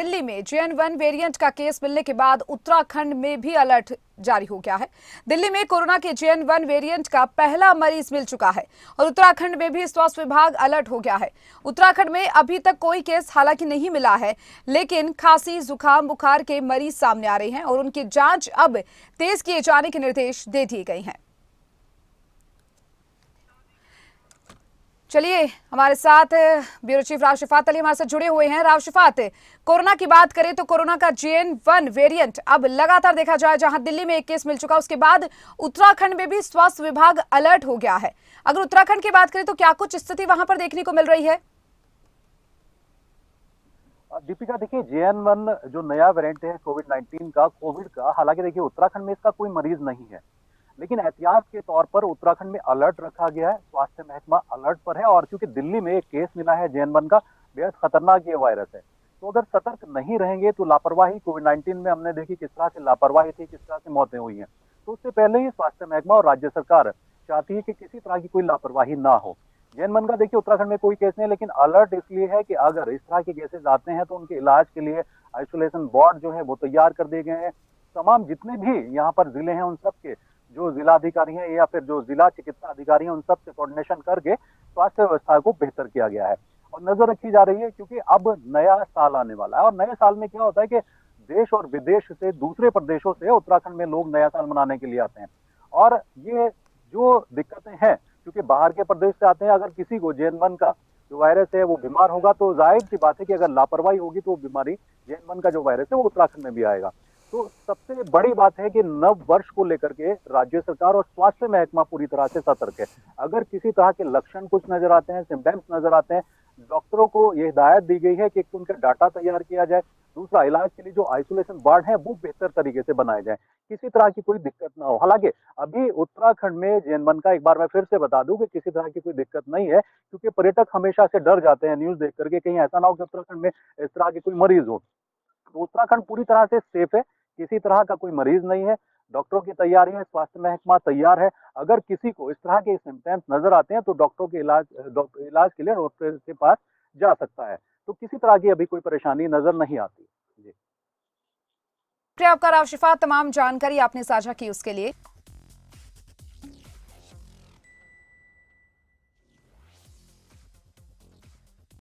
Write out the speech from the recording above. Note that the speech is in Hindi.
दिल्ली में JN1 वेरिएंट का केस मिलने के बाद उत्तराखंड में भी अलर्ट जारी हो गया है। दिल्ली में कोरोना के JN1 वेरिएंट का पहला मरीज मिल चुका है और उत्तराखंड में भी स्वास्थ्य विभाग अलर्ट हो गया है। उत्तराखंड में अभी तक कोई केस हालांकि नहीं मिला है, लेकिन खांसी, जुकाम, बुखार के मरीज सामने आ रहे हैं और उनकी जांच अब तेज किए जाने के निर्देश दे दिए गए हैं। चलिए, हमारे साथ ब्यूरो चीफ राशिफात अली हमारे साथ जुड़े हुए हैं। राशिफात, कोरोना की बात करें तो कोरोना का JN1 वेरिएंट अब लगातार देखा जाए, जहां दिल्ली में एक केस मिल चुका, उसके बाद उत्तराखंड में भी स्वास्थ्य विभाग अलर्ट हो गया है। अगर उत्तराखंड की बात करें तो क्या कुछ स्थिति वहां पर देखने को मिल रही है? दीपिका, देखिए JN1 जो नया वेरिएंट है कोविड का, हालांकि देखिए उत्तराखंड में इसका कोई मरीज नहीं है, लेकिन एहतियात के तौर पर उत्तराखंड में अलर्ट रखा गया है। स्वास्थ्य महकमा अलर्ट पर है और क्योंकि दिल्ली में एक केस मिला है JN1 का, बेहद खतरनाक ये वायरस है, तो अगर सतर्क नहीं रहेंगे तो लापरवाही, कोविड-19 में हमने देखी किस तरह से लापरवाही थी, किस तरह से मौतें हुई हैं, तो उससे पहले ही स्वास्थ्य महकमा और राज्य सरकार चाहती है कि किसी तरह की कोई लापरवाही ना हो। JN1 का देखिए उत्तराखंड में कोई केस नहीं, लेकिन अलर्ट इसलिए है कि अगर इस तरह के केसेस आते हैं तो उनके इलाज के लिए आइसोलेशन वार्ड जो है वो तैयार कर दिए गए हैं। तमाम जितने भी यहाँ पर जिले हैं उन सब के जो जिला अधिकारी हैं या फिर जो जिला चिकित्सा अधिकारी हैं, उन सब से कोऑर्डिनेशन करके स्वास्थ्य व्यवस्था को बेहतर किया गया है और नजर रखी जा रही है, क्योंकि अब नया साल आने वाला है और नए साल में क्या होता है कि देश और विदेश से, दूसरे प्रदेशों से उत्तराखंड में लोग नया साल मनाने के लिए आते हैं। और ये जो दिक्कतें हैं, क्योंकि बाहर के प्रदेश से आते हैं, अगर किसी को JN1 का जो वायरस है वो बीमार होगा तो जाहिर सी बात है कि अगर लापरवाही होगी तो वो बीमारी JN1 का जो वायरस है वो उत्तराखंड में भी आएगा। तो सबसे बड़ी बात है कि नव वर्ष को लेकर के राज्य सरकार और स्वास्थ्य महकमा पूरी तरह से सतर्क है। अगर किसी तरह के लक्षण कुछ नजर आते हैं, सिम्टम्स नजर आते हैं, डॉक्टरों को यह हिदायत दी गई है कि उनका डाटा तैयार किया जाए, दूसरा इलाज के लिए जो आइसोलेशन वार्ड है वो बेहतर तरीके से बनाए जाए, किसी तरह की कोई दिक्कत ना हो। हालांकि अभी उत्तराखंड में JN1 का, एक बार मैं फिर से बता दूं कि किसी तरह की कोई दिक्कत नहीं है, क्योंकि पर्यटक हमेशा से डर जाते हैं न्यूज देख करके, कहीं ऐसा ना हो कि उत्तराखंड में इस तरह के कोई मरीज हो। तो उत्तराखंड पूरी तरह से सेफ है, किसी तरह का कोई मरीज नहीं है, डॉक्टरों की तैयारी है, स्वास्थ्य महकमा तैयार है। अगर किसी को इस तरह के सिम्टम्स नजर आते हैं तो डॉक्टरों के इलाज के लिए डॉक्टर के पास जा सकता है। तो किसी तरह की अभी कोई परेशानी नजर नहीं आती। जी, आपका राशिफात, तमाम जानकारी आपने साझा की उसके लिए।